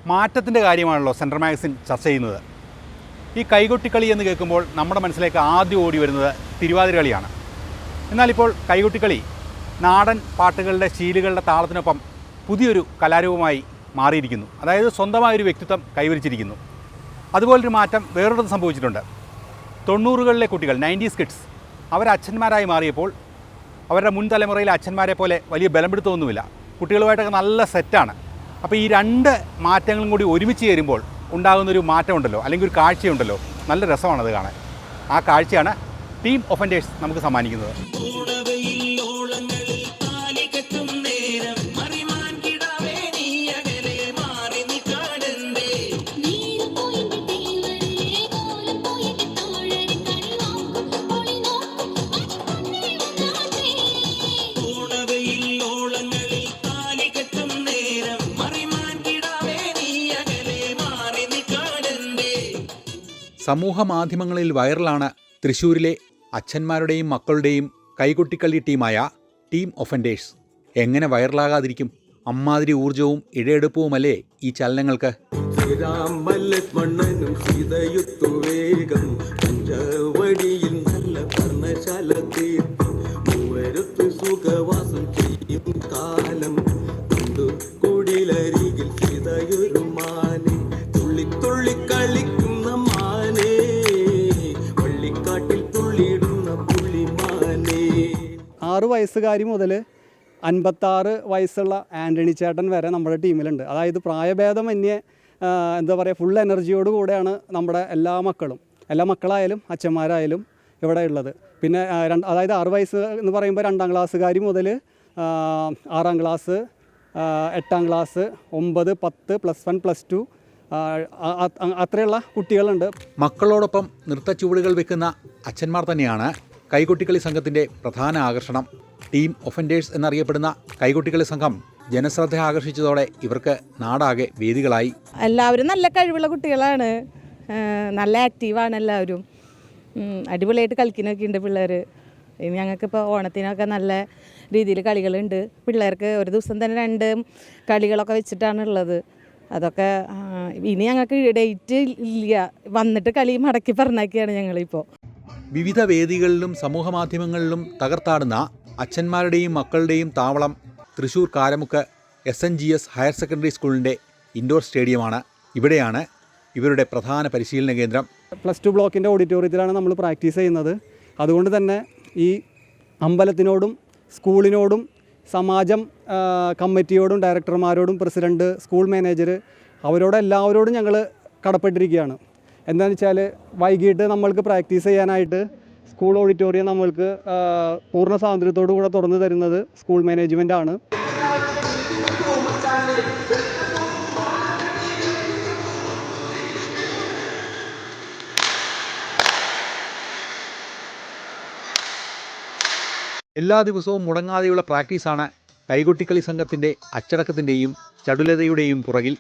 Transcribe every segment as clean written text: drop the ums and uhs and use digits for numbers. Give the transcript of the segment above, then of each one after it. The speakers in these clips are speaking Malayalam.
മാറ്റത്തിൻ്റെ കാര്യമാണല്ലോ സെൻട്രൽ മാഗസിൻ ചർച്ച ചെയ്യുന്നത്. ഈ കൈകൊട്ടിക്കളി എന്ന് കേൾക്കുമ്പോൾ നമ്മുടെ മനസ്സിലേക്ക് ആദ്യം ഓടി വരുന്നത് തിരുവാതിര കളിയാണ്. എന്നാലിപ്പോൾ കൈകൊട്ടിക്കളി നാടൻ പാട്ടുകളുടെ ശീലുകളുടെ താളത്തിനൊപ്പം പുതിയൊരു കലാരൂപമായി മാറിയിരിക്കുന്നു. അതായത് സ്വന്തമായൊരു വ്യക്തിത്വം കൈവരിച്ചിരിക്കുന്നു. അതുപോലൊരു മാറ്റം വേറൊരിടത്ത് സംഭവിച്ചിട്ടുണ്ട്. 90കളിലെ കുട്ടികൾ 90s കിഡ്സ് അവരച്ഛന്മാരായി മാറിയപ്പോൾ അവരുടെ മുൻ തലമുറയിലെ അച്ഛന്മാരെ പോലെ വലിയ ബലം പിടുത്തമൊന്നുമില്ല. കുട്ടികളുമായിട്ടൊക്കെ നല്ല സെറ്റാണ്. അപ്പോൾ ഈ രണ്ട് മാറ്റങ്ങളും കൂടി ഒരുമിച്ച് ചേരുമ്പോൾ ഉണ്ടാകുന്നൊരു മാറ്റമുണ്ടല്ലോ, അല്ലെങ്കിൽ ഒരു കാഴ്ചയുണ്ടല്ലോ, നല്ല രസമാണത് കാണാൻ. ആ കാഴ്ചയാണ് ടീം ഒഫൻഡേഴ്സ് നമുക്ക് സമ്മാനിക്കുന്നത്. സമൂഹ മാധ്യമങ്ങളിൽ വൈറലാണ് തൃശ്ശൂരിലെ അച്ഛന്മാരുടെയും മക്കളുടെയും കൈകൊട്ടിക്കളി ടീമായ ടീം ഒഫൻഡേഴ്സ്. എങ്ങനെ വൈറലാകാതിരിക്കും? അമ്മാതിരി ഊർജവും ഇഴയെടുപ്പവുമല്ലേ ഈ ചലനങ്ങൾക്ക്. വയസ്സുകാരി മുതൽ 56 വയസ്സുള്ള ആൻ്റണി ചേട്ടൻ വരെ നമ്മുടെ ടീമിലുണ്ട്. അതായത് പ്രായഭേദമന്യേ എന്താ പറയുക, ഫുൾ എനർജിയോട് കൂടെയാണ് നമ്മുടെ എല്ലാ മക്കളായാലും അച്ഛന്മാരായാലും ഇവിടെ ഉള്ളത്. പിന്നെ അതായത് 6 വയസ്സ് എന്ന് പറയുമ്പോൾ 2ാം ക്ലാസ്സുകാരി മുതൽ 6ാം ക്ലാസ്, 8ാം ക്ലാസ്, 9, 10, +1, +2 അത്രയുള്ള കുട്ടികളുണ്ട്. മക്കളോടൊപ്പം നൃത്തച്ചുവടുകൾ വെക്കുന്ന അച്ഛന്മാർ തന്നെയാണ് കൈകൊട്ടിക്കളി സംഘത്തിൻ്റെ പ്രധാന ആകർഷണം. ടീം ഒഫൻഡേഴ്സ് എന്നറിയപ്പെടുന്ന കൈകൊട്ടിക്കളി സംഘം ജനശ്രദ്ധ ആകർഷിച്ചതോടെ ഇവർക്ക് നാടാകെ വേദികളായി. എല്ലാവരും നല്ല കഴിവുള്ള കുട്ടികളാണ്, നല്ല ആക്റ്റീവാണ് എല്ലാവരും. അടിപൊളിയായിട്ട് കളിക്കുന്നൊക്കെ ഉണ്ട് പിള്ളേർ. ഞങ്ങൾക്കിപ്പോൾ ഓണത്തിനൊക്കെ നല്ല രീതിയിൽ കളികളുണ്ട്. പിള്ളേർക്ക് ഒരു ദിവസം തന്നെ 2 കളികളൊക്കെ വെച്ചിട്ടാണുള്ളത്. അതൊക്കെ ഇനി ഞങ്ങൾക്ക് ഡേറ്റ് ഇല്ല, വന്നിട്ട് കളി മടക്കി പറഞ്ഞൊക്കെയാണ് ഞങ്ങളിപ്പോൾ. വിവിധ വേദികളിലും സമൂഹ മാധ്യമങ്ങളിലും തകർത്താടുന്ന അച്ഛന്മാരുടെയും മക്കളുടെയും താവളം Thrissur Karamukku SNGS higher secondary സ്കൂളിൻ്റെ ഇൻഡോർ സ്റ്റേഡിയമാണ്. ഇവിടെയാണ് ഇവരുടെ പ്രധാന പരിശീലന കേന്ദ്രം. +2 ബ്ലോക്കിൻ്റെ ഓഡിറ്റോറിയത്തിലാണ് നമ്മൾ പ്രാക്ടീസ് ചെയ്യുന്നത്. അതുകൊണ്ട് തന്നെ ഈ അമ്പലത്തിനോടും സ്കൂളിനോടും സമാജം കമ്മിറ്റിയോടും ഡയറക്ടർമാരോടും പ്രസിഡൻറ്റ്, സ്കൂൾ മാനേജർ, അവരോടെല്ലാവരോടും ഞങ്ങൾ കടപ്പെട്ടിരിക്കുകയാണ്. എന്താണെന്ന് വെച്ചാൽ വൈകിട്ട് നമ്മൾക്ക് പ്രാക്ടീസ് ചെയ്യാനായിട്ട് സ്കൂൾ ഓഡിറ്റോറിയം നമ്മൾക്ക് പൂർണ്ണ സ്വാതന്ത്ര്യത്തോടു കൂടെ തുറന്നു തരുന്നത് സ്കൂൾ മാനേജ്മെൻറ്റാണ്. എല്ലാ ദിവസവും മുടങ്ങാതെയുള്ള പ്രാക്ടീസാണ് കൈകൊട്ടിക്കളി സംഘത്തിൻ്റെ അച്ചടക്കത്തിൻ്റെയും ചടുലതയുടെയും പുറകിൽ.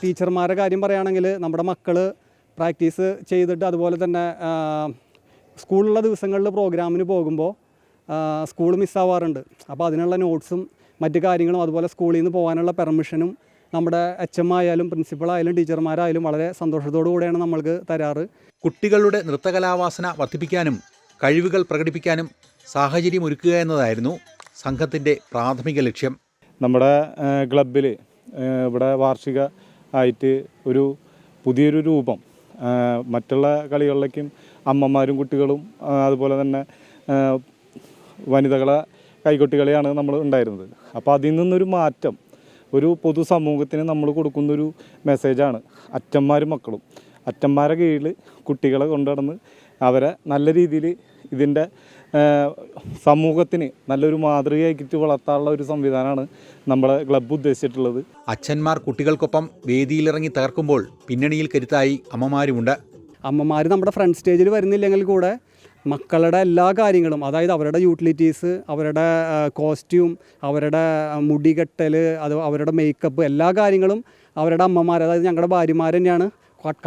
ടീച്ചർമാരുടെ കാര്യം പറയുകയാണെങ്കിൽ നമ്മുടെ മക്കൾ പ്രാക്ടീസ് ചെയ്തിട്ട് അതുപോലെ തന്നെ സ്കൂളിലുള്ള ദിവസങ്ങളിൽ പ്രോഗ്രാമിന് പോകുമ്പോൾ സ്കൂൾ മിസ്സാവാറുണ്ട്. അപ്പോൾ അതിനുള്ള നോട്ട്സും മറ്റു കാര്യങ്ങളും അതുപോലെ സ്കൂളിൽ നിന്ന് പോകാനുള്ള പെർമിഷനും നമ്മുടെ HM ആയാലും പ്രിൻസിപ്പളായാലും ടീച്ചർമാരായാലും വളരെ സന്തോഷത്തോടു കൂടെയാണ് നമ്മൾക്ക് തരാറ്. കുട്ടികളുടെ നൃത്തകലാവാസന വർദ്ധിപ്പിക്കാനും കഴിവുകൾ പ്രകടിപ്പിക്കാനും സാഹചര്യം ഒരുക്കുക എന്നതായിരുന്നു സംഘത്തിൻ്റെ പ്രാഥമിക ലക്ഷ്യം. നമ്മുടെ ക്ലബ്ബിൽ ഇവിടെ വാർഷിക ആയിട്ട് ഒരു പുതിയൊരു രൂപം മറ്റുള്ള കളികളിലേക്കും അമ്മമാരും കുട്ടികളും അതുപോലെ തന്നെ വനിതകളെ കൈകൊട്ടികളിയാണ് നമ്മൾ ഉണ്ടായിരുന്നത്. അപ്പോൾ അതിൽ നിന്നൊരു മാറ്റം ഒരു പൊതുസമൂഹത്തിന് നമ്മൾ കൊടുക്കുന്നൊരു മെസ്സേജാണ് അച്ഛന്മാരും മക്കളും. അച്ഛന്മാരെ കീഴിൽ കുട്ടികളെ കൊണ്ടുനടന്ന് അവരെ നല്ല രീതിയിൽ ഇതിൻ്റെ സമൂഹത്തിന് നല്ലൊരു മാതൃകയാക്കിയിട്ട് വളർത്താനുള്ള ഒരു സംവിധാനമാണ് നമ്മുടെ ക്ലബ്ബ് ഉദ്ദേശിച്ചിട്ടുള്ളത്. അച്ഛന്മാർ കുട്ടികൾക്കൊപ്പം വേദിയിലിറങ്ങി തകർക്കുമ്പോൾ പിന്നണിയിൽ കരുത്തായി അമ്മമാരുമുണ്ട്. അമ്മമാർ നമ്മുടെ ഫ്രണ്ട് സ്റ്റേജിൽ വരുന്നില്ലെങ്കിൽ കൂടെ മക്കളുടെ എല്ലാ കാര്യങ്ങളും, അതായത് അവരുടെ യൂട്ടിലിറ്റീസ്, അവരുടെ കോസ്റ്റ്യൂം, അവരുടെ മുടി കെട്ടൽ, അവരുടെ മേക്കപ്പ്, എല്ലാ കാര്യങ്ങളും അവരുടെ അമ്മമാർ, അതായത് ഞങ്ങളുടെ ഭാര്യമാർ തന്നെയാണ്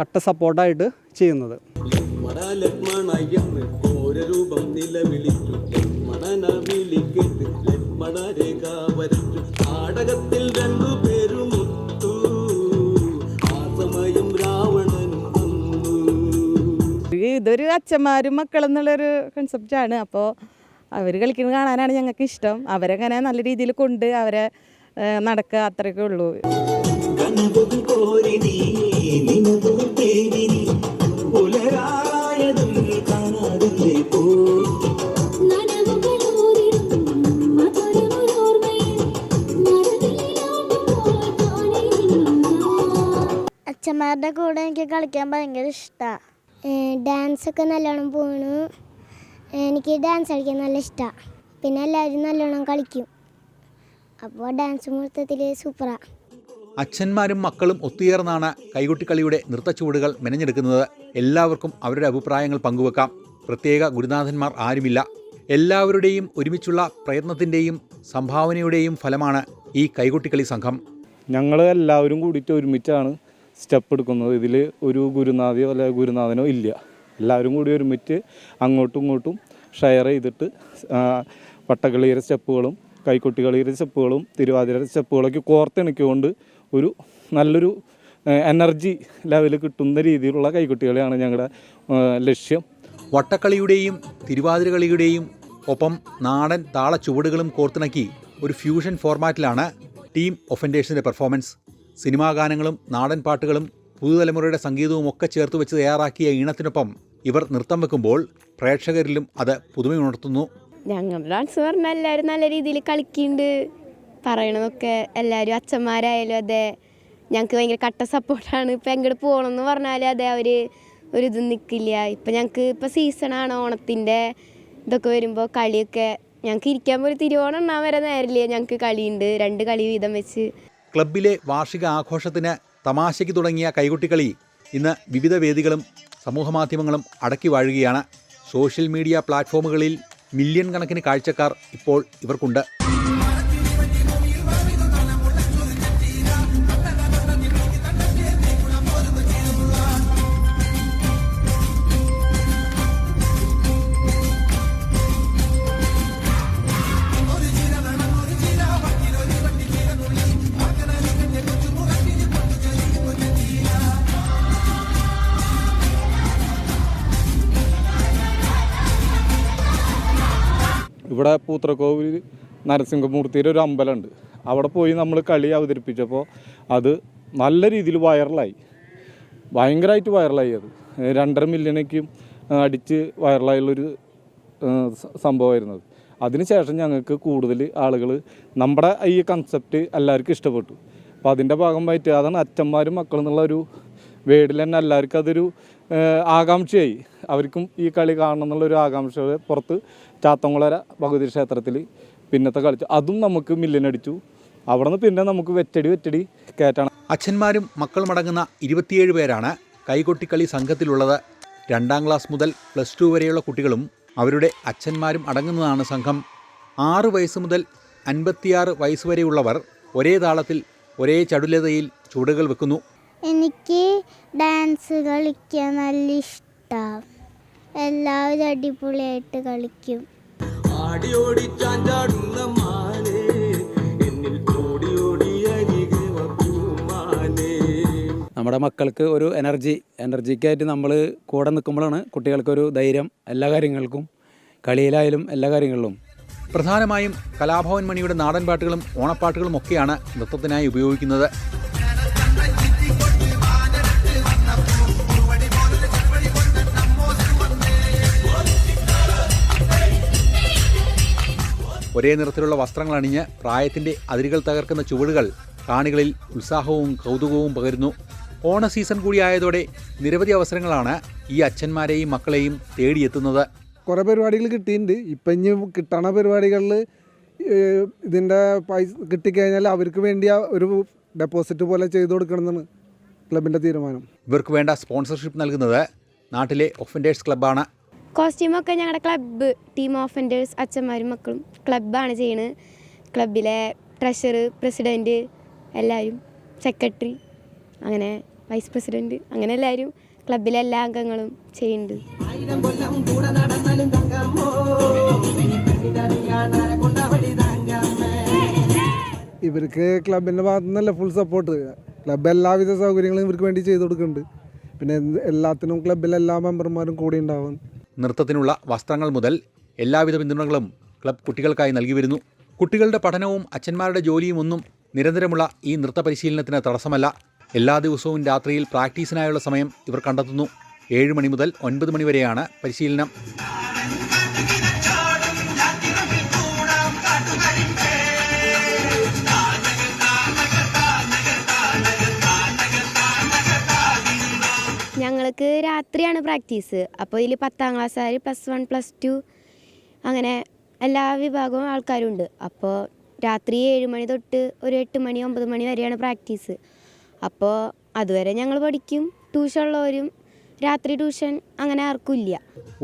കട്ട സപ്പോർട്ടായിട്ട് ചെയ്യുന്നത്. രൂപം നിലവിളിച്ചു ലക്ഷ്മണന വിളിക്കേട്ട് ലക്ഷ്മണ രേഖ വരച്ചു നാടകത്തിൽ രണ്ടുപേരും ഒത്തു ആ സമയം രാവണനും വന്നു. ഇതൊരു അച്ഛന്മാരും മക്കളെന്നുള്ളൊരു കൺസെപ്റ്റാണ്. അപ്പോൾ അവർ കളിക്കുന്നത് കാണാനാണ് ഞങ്ങൾക്ക് ഇഷ്ടം. അവരെങ്ങനെ നല്ല രീതിയിൽ കൊണ്ട് അവരെ നടക്കുക, അത്രയൊക്കെ ഉള്ളൂ. അച്ഛന്മാരുടെ കൂടെ എനിക്ക് കളിക്കാൻ ഭയങ്കര ഇഷ്ടമാണ്. ഡാൻസൊക്കെ നല്ലോണം പോണു. എനിക്ക് ഡാൻസ് കളിക്കാൻ നല്ല ഇഷ്ടമാണ്. പിന്നെ എല്ലാവരും നല്ലോണം കളിക്കും. അപ്പോൾ ഡാൻസ് മൊത്തത്തിൽ സൂപ്പറാണ്. അച്ഛന്മാരും മക്കളും ഒത്തുചേർന്നാണ് കൈകൊട്ടിക്കളിയുടെ നൃത്തച്ചുവടുകൾ മെനഞ്ഞെടുക്കുന്നത്. എല്ലാവർക്കും അവരുടെ അഭിപ്രായങ്ങൾ പങ്കുവെക്കാം. പ്രത്യേക ഗുരുനാഥന്മാർ ആരുമില്ല. എല്ലാവരുടെയും ഒരുമിച്ചുള്ള പ്രയത്നത്തിൻ്റെയും സംഭാവനയുടെയും ഫലമാണ് ഈ കൈകൊട്ടിക്കളി സംഘം. ഞങ്ങൾ എല്ലാവരും കൂടിയിട്ട് ഒരുമിച്ചാണ് സ്റ്റെപ്പ് എടുക്കുന്നത്. ഇതിൽ ഒരു ഗുരുനാഥയോ അല്ലെ ഗുരുനാഥനോ ഇല്ല. എല്ലാവരും കൂടി ഒരുമിച്ച് അങ്ങോട്ടും ഇങ്ങോട്ടും ഷെയർ ചെയ്തിട്ട് വട്ടക്കളിയുടെ സ്റ്റെപ്പുകളും കൈകൊട്ടിക്കളിയുടെ സ്റ്റെപ്പുകളും തിരുവാതിരയുടെ സ്റ്റെപ്പുകളൊക്കെ കോർത്തിണക്കിക്കൊണ്ട് ഒരു നല്ലൊരു എനർജി ലെവൽ കിട്ടുന്ന രീതിയിലുള്ള കൈകൊട്ടികളിയാണ് ഞങ്ങളുടെ ലക്ഷ്യം. വട്ടക്കളിയുടെയും തിരുവാതിരകളിയുടെയും ഒപ്പം നാടൻ താളച്ചുവടുകളും കോർത്തിണക്കി ഒരു ഫ്യൂഷൻ ഫോർമാറ്റിലാണ് ടീം ഒഫൻഡേഴ്സിൻ്റെ പെർഫോമൻസ്. സിനിമാ ഗാനങ്ങളും നാടൻ പാട്ടുകളും പുതുതലമുറയുടെ സംഗീതവും ഒക്കെ ചേർത്ത് വെച്ച് തയ്യാറാക്കിയ ഈണത്തിനൊപ്പം ഇവർ നൃത്തം വെക്കുമ്പോൾ പ്രേക്ഷകരിലും അത് പുതുമയുണർത്തുന്നു. ഞങ്ങളുടെ ഡാൻസ് പറഞ്ഞാൽ എല്ലാവരും നല്ല രീതിയിൽ കളിക്കുന്നുണ്ട്. പറയണതൊക്കെ എല്ലാവരും അച്ഛന്മാരായാലും അതെ ഞങ്ങൾക്ക് ഭയങ്കര കട്ട സപ്പോർട്ടാണ്. ഇപ്പം എങ്ങോട്ട് പോകണമെന്ന് പറഞ്ഞാൽ അതെ അവർ ഒരിത് നിൽക്കില്ല. ഇപ്പം ഞങ്ങൾക്ക് ഇപ്പോൾ സീസണാണ്, ഓണത്തിൻ്റെ ഇതൊക്കെ വരുമ്പോൾ കളിയൊക്കെ ഞങ്ങൾക്ക് ഇരിക്കാൻ പോലും തിരുവോണം എണ്ണാൻ വരെ നേരില്ല. ഞങ്ങൾക്ക് കളിയുണ്ട്, 2 കളി വീതം വെച്ച്. ക്ലബിലെ വാർഷിക ആഘോഷത്തിന് തമാശയ്ക്ക് തുടങ്ങിയ കൈകൊട്ടിക്കളി ഇന്ന് വിവിധ വേദികളും സമൂഹമാധ്യമങ്ങളും അടക്കി വാഴുകയാണ്. സോഷ്യൽ മീഡിയ പ്ലാറ്റ്ഫോമുകളിൽ മില്യൺ കണക്കിന് കാഴ്ചക്കാർ ഇപ്പോൾ ഇവർക്കുണ്ട്. ഇവിടെ പൂത്രക്കോവിൽ നരസിംഹമൂർത്തിയുടെ ഒരു അമ്പലമുണ്ട്. അവിടെ പോയി നമ്മൾ കളി അവതരിപ്പിച്ചപ്പോൾ അത് നല്ല രീതിയിൽ വൈറലായി, ഭയങ്കരമായിട്ട് വൈറലായി. അത് 2.5 മില്യണേക്കും അടിച്ച് വൈറലായുള്ളൊരു സംഭവമായിരുന്നു അത്. അതിനുശേഷം ഞങ്ങൾക്ക് കൂടുതൽ ആളുകൾ നമ്മുടെ ഈ കൺസെപ്റ്റ് എല്ലാവർക്കും ഇഷ്ടപ്പെട്ടു. അപ്പോൾ അതിൻ്റെ ഭാഗമായിട്ട് അതാണ് അച്ഛന്മാരും മക്കളും എന്നുള്ള ഒരു വേർഡിൽ തന്നെ എല്ലാവർക്കും അതൊരു ആകാംക്ഷയായി. അവർക്കും ഈ കളി കാണണം എന്നുള്ളൊരു ആകാംക്ഷ പുറത്ത് ചാത്തൻകുളങ്ങര ഭഗവതി ക്ഷേത്രത്തിൽ പിന്നത്തെ കളിച്ചു. അതും നമുക്ക് മില്യനടിച്ചു. അവിടെ നിന്ന് പിന്നെ നമുക്ക് വെറ്റടി കയറ്റണം. അച്ഛന്മാരും മക്കളും അടങ്ങുന്ന 27 പേരാണ് കൈകൊട്ടിക്കളി സംഘത്തിലുള്ളത്. 2ാം ക്ലാസ് മുതൽ +2 വരെയുള്ള കുട്ടികളും അവരുടെ അച്ഛന്മാരും അടങ്ങുന്നതാണ് സംഘം. 6 വയസ്സ് മുതൽ 56 വയസ്സ് വരെയുള്ളവർ ഒരേ താളത്തിൽ ഒരേ ചടുലതയിൽ ചുവടുകൾ വെക്കുന്നു. എനിക്ക് ഡാൻസ് കളിക്കാൻ നല്ല ഇഷ്ടമാണ്. എല്ലാവരും അടിപൊളിയായിട്ട് കളിക്കും. ആടി ഓടി ചാഞ്ചാടുന്ന മാനേ എന്നിൽ ഓടി ഓടി അരികെ വന്നു മാനേ. നമ്മുടെ മക്കൾക്ക് ഒരു എനർജിക്കായിട്ട് നമ്മൾ കൂടെ നിൽക്കുമ്പോഴാണ് കുട്ടികൾക്കൊരു ധൈര്യം എല്ലാ കാര്യങ്ങൾക്കും, കളിയിലായാലും എല്ലാ കാര്യങ്ങളിലും. പ്രധാനമായും കലാഭവൻ മണിയുടെ നാടൻ പാട്ടുകളും ഓണപ്പാട്ടുകളും ഒക്കെയാണ് നൃത്തത്തിനായി ഉപയോഗിക്കുന്നത്. ഒരേ നിറത്തിലുള്ള വസ്ത്രങ്ങൾ അണിഞ്ഞ് പ്രായത്തിൻ്റെ അതിരുകൾ തകർക്കുന്ന ചുവടുകൾ കാണികളിൽ ഉത്സാഹവും കൗതുകവും പകരുന്നു. ഓണ സീസൺ കൂടിയായതോടെ നിരവധി അവസരങ്ങളാണ് ഈ അച്ഛന്മാരെയും മക്കളെയും തേടിയെത്തുന്നത്. കുറേ പരിപാടികൾ കിട്ടിയിട്ടുണ്ട്. ഇപ്പം ഇനി കിട്ടണ പരിപാടികളിൽ ഇതിൻ്റെ പൈസ കിട്ടിക്കഴിഞ്ഞാൽ അവർക്ക് വേണ്ടി ഒരു ഡെപ്പോസിറ്റ് പോലെ ചെയ്തു കൊടുക്കണമെന്നാണ് ക്ലബിൻ്റെ തീരുമാനം. ഇവർക്ക് വേണ്ട സ്പോൺസർഷിപ്പ് നൽകുന്നത് നാട്ടിലെ ഒഫൻഡേഴ്സ് ക്ലബ്ബാണ്. കോസ്റ്റ്യൂമൊക്കെ ഞങ്ങളുടെ ക്ലബ്ബ് ടീം ഓഫൻഡേഴ്സ് അച്ഛന്മാരും മക്കളും ക്ലബ്ബാണ് ചെയ്യുന്നത്. ക്ലബിലെ ട്രഷറർ, പ്രസിഡൻറ്റ്, എല്ലാവരും, സെക്രട്ടറി, അങ്ങനെ വൈസ് പ്രസിഡൻറ്റ്, അങ്ങനെ എല്ലാവരും ക്ലബിലെ എല്ലാ അംഗങ്ങളും ചെയ്യുന്നുണ്ട്. ഇവർക്ക് ക്ലബിൻ്റെ ഭാഗത്തു നിന്നല്ല ഫുൾ സപ്പോർട്ട്. ക്ലബ്ബ് എല്ലാവിധ സൗകര്യങ്ങളും ഇവർക്ക് വേണ്ടി ചെയ്തു കൊടുക്കുന്നുണ്ട്. പിന്നെ എല്ലാത്തിനും ക്ലബ്ബിലെ എല്ലാ മെമ്പർമാരും കൂടി ഉണ്ടാവും. നൃത്തത്തിനുള്ള വസ്ത്രങ്ങൾ മുതൽ എല്ലാവിധ പിന്തുണകളും ക്ലബ് കുട്ടികൾക്കായി നൽകി വരുന്നു. കുട്ടികളുടെ പഠനവും അച്ഛന്മാരുടെ ജോലിയും ഒന്നും നിരന്തരമുള്ള ഈ നൃത്ത പരിശീലനത്തിന് തടസ്സമല്ല. എല്ലാ ദിവസവും രാത്രിയിൽ പ്രാക്ടീസിനായുള്ള സമയം ഇവർ കണ്ടെത്തുന്നു. 7 മണി മുതൽ 9 മണി വരെയാണ് പരിശീലനം. ഞങ്ങൾക്ക് രാത്രിയാണ് പ്രാക്ടീസ്. അപ്പോൾ ഇതിൽ 10ാം ക്ലാസ്സുകാർ, +1, +2 അങ്ങനെ എല്ലാ വിഭാഗവും ആൾക്കാരുണ്ട്. അപ്പോൾ രാത്രി 7 മണി തൊട്ട് ഒരു 8 മണി 9 മണി വരെയാണ് പ്രാക്ടീസ്. അപ്പോൾ അതുവരെ ഞങ്ങൾ പഠിക്കും. ട്യൂഷൻ ഉള്ളവരും രാത്രി ട്യൂഷൻ അങ്ങനെ ആർക്കും ഇല്ല.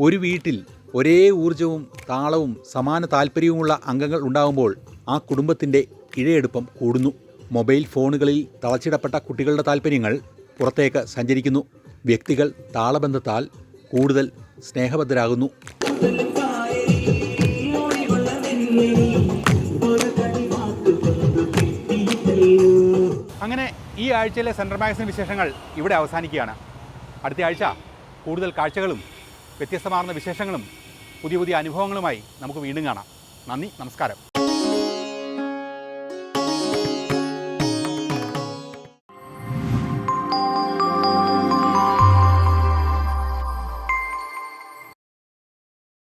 ഒരു വീട്ടിൽ ഒരേ ഊർജവും താളവും സമാന താല്പര്യവുമുള്ള അംഗങ്ങൾ ഉണ്ടാകുമ്പോൾ ആ കുടുംബത്തിൻ്റെ ഇഴയെടുപ്പം കൂടുന്നു. മൊബൈൽ ഫോണുകളിൽ തളച്ചിടപ്പെട്ട കുട്ടികളുടെ താല്പര്യങ്ങൾ പുറത്തേക്ക് സഞ്ചരിക്കുന്നു. വ്യക്തികൾ താളബന്ധത്താൽ കൂടുതൽ സ്നേഹബദ്ധരാകുന്നു. അങ്ങനെ ഈ ആഴ്ചയിലെ സെൻട്രൽ മാഗസിൻ വിശേഷങ്ങൾ ഇവിടെ അവസാനിക്കുകയാണ്. അടുത്ത ആഴ്ച കൂടുതൽ കാഴ്ചകളും വ്യത്യസ്തമാർന്ന വിശേഷങ്ങളും പുതിയ അനുഭവങ്ങളുമായി നമുക്ക് വീണ്ടും കാണാം. നന്ദി, നമസ്കാരം.